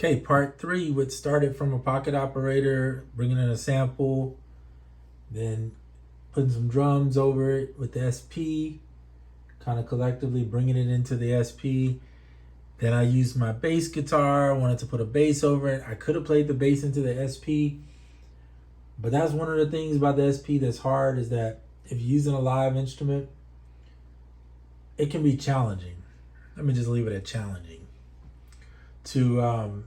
Okay, part 3, which started from a pocket operator, bringing in a sample, then putting some drums over it with the SP, kind of collectively bringing it into the SP. Then I used my bass guitar. I wanted to put a bass over it. I could have played the bass into the SP, but that's one of the things about the SP that's hard, is that if you're using a live instrument, it can be challenging. Let me just leave it at challenging to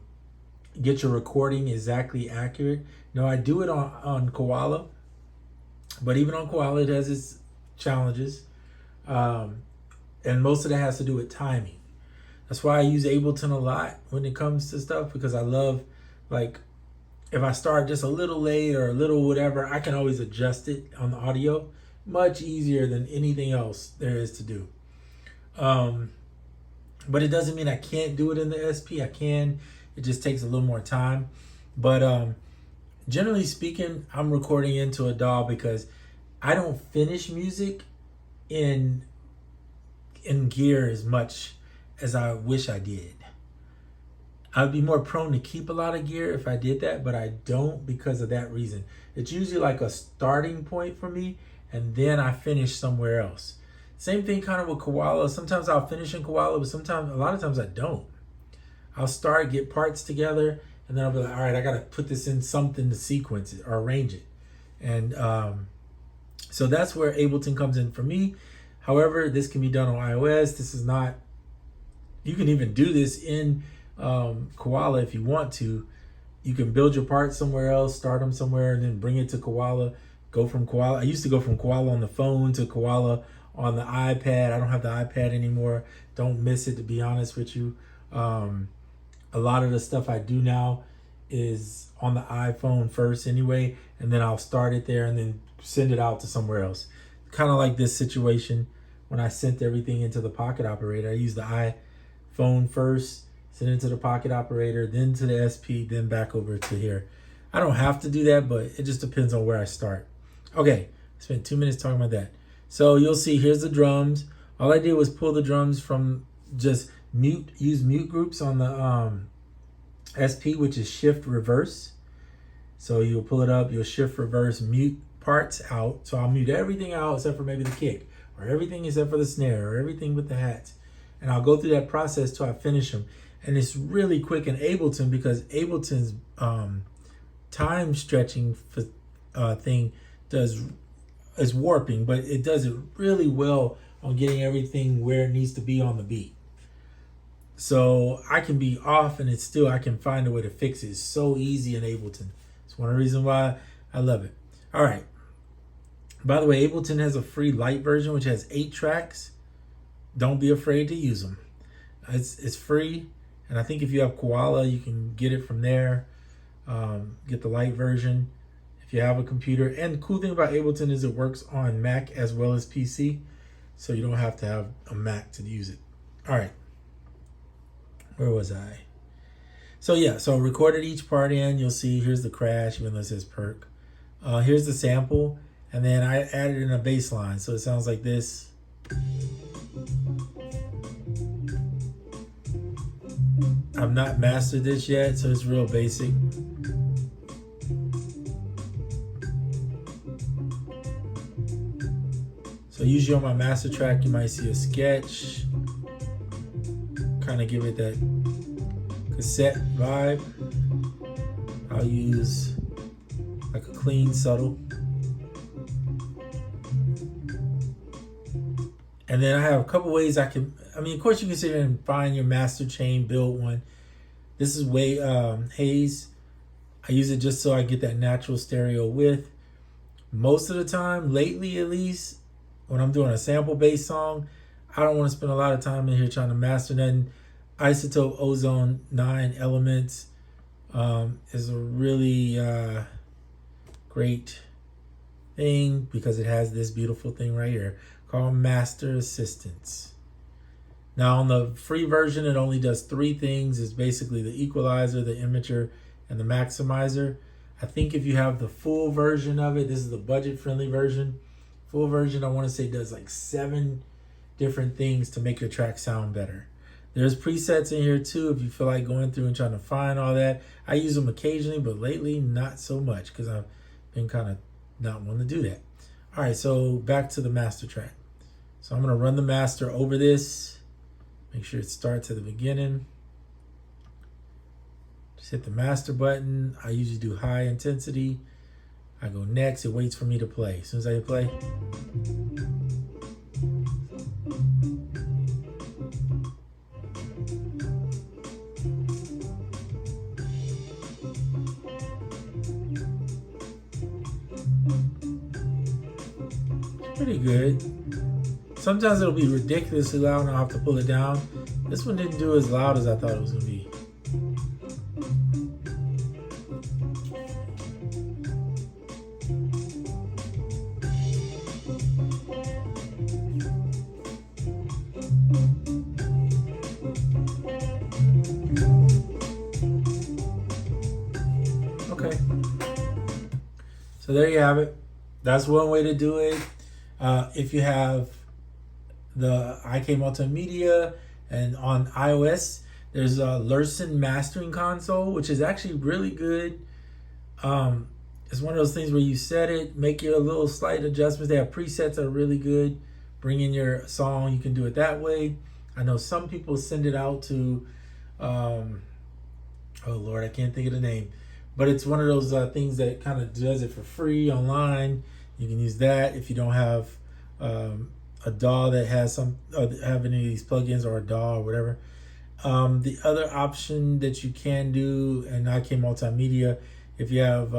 get your recording exactly accurate. No, I do it on Koala, but even on Koala, it has its challenges. And most of that has to do with timing. That's why I use Ableton a lot when it comes to stuff, because I love, like, if I start just a little late or a little whatever, I can always adjust it on the audio much easier than anything else there is to do. But it doesn't mean I can't do it in the SP. I can. It just takes a little more time. But generally speaking, I'm recording into a DAW because I don't finish music in gear as much as I wish I did. I'd be more prone to keep a lot of gear if I did that, but I don't because of that reason. It's usually like a starting point for me, and then I finish somewhere else. Same thing kind of with Koala. Sometimes I'll finish in Koala, but a lot of times I don't. I'll start, get parts together, and then I'll be like, all right, I got to put this in something to sequence it or arrange it. And so that's where Ableton comes in for me. However, this can be done on iOS. This is not, you can even do this in Koala if you want to. You can build your parts somewhere else, start them somewhere, and then bring it to Koala. Go from Koala. I used to go from Koala on the phone to Koala on the iPad. I don't have the iPad anymore. Don't miss it, to be honest with you. A lot of the stuff I do now is on the iPhone first anyway, and then I'll start it there and then send it out to somewhere else. Kind of like this situation when I sent everything into the pocket operator. I used the iPhone first, send it to the pocket operator, then to the SP, then back over to here. I don't have to do that, but it just depends on where I start. Okay, I spent 2 minutes talking about that. So you'll see, here's the drums. All I did was pull the drums from just use mute groups on the SP, which is shift reverse. So you'll pull it up, you'll shift reverse, mute parts out. So I'll mute everything out except for maybe the kick, or everything except for the snare, or everything with the hats. And I'll go through that process till I finish them. And it's really quick in Ableton because Ableton's time stretching thing is warping, but it does it really well on getting everything where it needs to be on the beat. So I can be off and I can find a way to fix it. It's so easy in Ableton. It's one of the reasons why I love it. All right. By the way, Ableton has a free light version, which has 8 tracks. Don't be afraid to use them. It's free. And I think if you have Koala, you can get it from there. Get the light version if you have a computer. And the cool thing about Ableton is it works on Mac as well as PC. So you don't have to have a Mac to use it. All right. Where was I? So yeah, so I recorded each part in. You'll see here's the crash, even though it says perk. Here's the sample. And then I added in a bass line. So it sounds like this. I've not mastered this yet, so it's real basic. So usually on my master track, you might see a sketch. Kind of give it that cassette vibe. I'll use like a clean, subtle. And then I have a couple ways of course you can sit here and find your master chain, build one. This is Haze. I use it just so I get that natural stereo width. Most of the time, lately at least, when I'm doing a sample-based song, I don't want to spend a lot of time in here trying to master nothing. Isotope Ozone 9 Elements is a really great thing because it has this beautiful thing right here called Master Assistance. Now on the free version, it only does 3 things. It's basically the equalizer, the imager, and the maximizer. I think if you have the full version of it, this is the budget-friendly version. Full version, I want to say, does like 7 different things to make your track sound better. There's presets in here too if you feel like going through and trying to find all that. I use them occasionally, but lately not so much because I've been kind of not wanting to do that. All right, so back to the master track. So I'm going to run the master over this. Make sure it starts at the beginning. Just hit the master button. I usually do high intensity. I go next. It waits for me to play. As soon as I hit play. Pretty good. Sometimes it'll be ridiculously loud and I'll have to pull it down. This one didn't do as loud as I thought it was going to be. Okay. So there you have it. That's one way to do it. If you have the IK Multimedia and on iOS, there's a Lursen mastering console, which is actually really good. It's one of those things where you set it, make your little slight adjustments. They have presets that are really good. Bring in your song, you can do it that way. I know some people send it out to, oh Lord, I can't think of the name. But it's one of those things that kind of does it for free online. You can use that if you don't have a DAW that has have any of these plugins or a DAW or whatever. The other option that you can do in IK Multimedia, if you have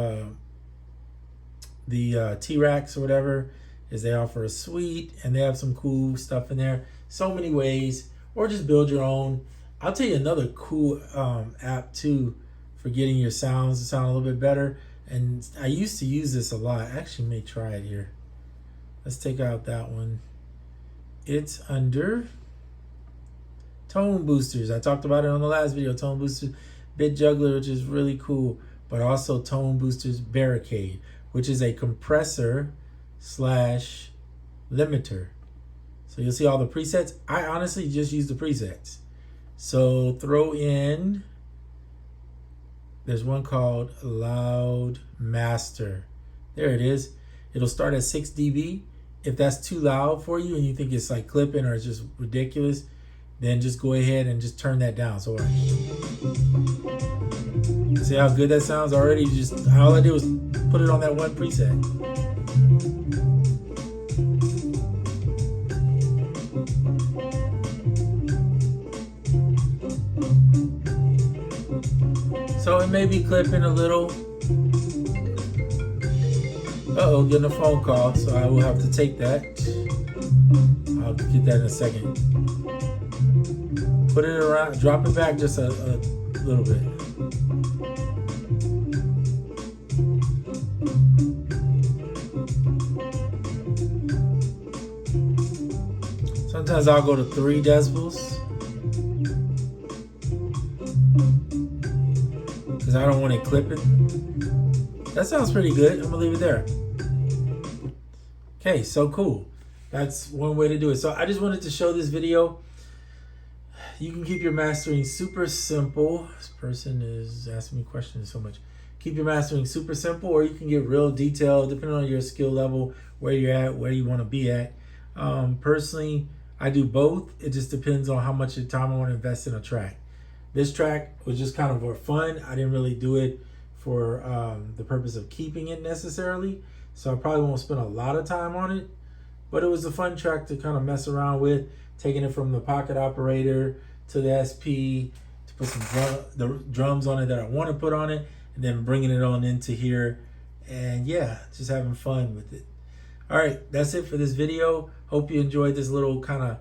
the T-Racks or whatever, is they offer a suite and they have some cool stuff in there. So many ways, or just build your own. I'll tell you another cool app too for getting your sounds to sound a little bit better. And I used to use this a lot. I actually may try it here. Let's take out that one. It's under Tone Boosters. I talked about it on the last video. Tone Boosters Bit Juggler, which is really cool. But also Tone Boosters Barricade, which is a compressor / limiter. So you'll see all the presets. I honestly just use the presets. So throw in, there's one called Loud Master. There it is. It'll start at 6 dB. If that's too loud for you and you think it's like clipping or it's just ridiculous, then just go ahead and just turn that down. So see how good that sounds already? Just all I did was put it on that one preset. So it may be clipping a little. Uh-oh, getting a phone call, so I will have to take that. I'll get that in a second. Put it around, drop it back just a little bit. Sometimes I'll go to 3 decibels. Because I don't want it clipping. That sounds pretty good. I'm gonna leave it there. Okay, so cool. That's one way to do it. So I just wanted to show this video. You can keep your mastering super simple. This person is asking me questions so much. Keep your mastering super simple, or you can get real detailed depending on your skill level, where you're at, where you want to be at. Personally, I do both. It just depends on how much time I want to invest in a track. This track was just kind of for fun. I didn't really do it for the purpose of keeping it necessarily. So I probably won't spend a lot of time on it. But it was a fun track to kind of mess around with, taking it from the pocket operator to the SP, to put some drums on it that I want to put on it, and then bringing it on into here. And yeah, just having fun with it. All right, that's it for this video. Hope you enjoyed this little kind of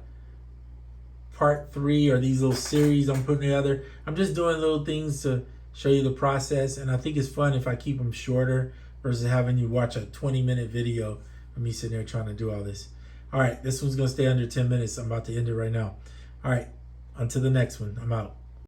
part 3 or these little series I'm putting together. I'm just doing little things to show you the process, and I think it's fun if I keep them shorter versus having you watch a 20-minute video of me sitting there trying to do all this. All right, this one's gonna stay under 10 minutes. I'm about to end it right now. All right, on to the next one. I'm out.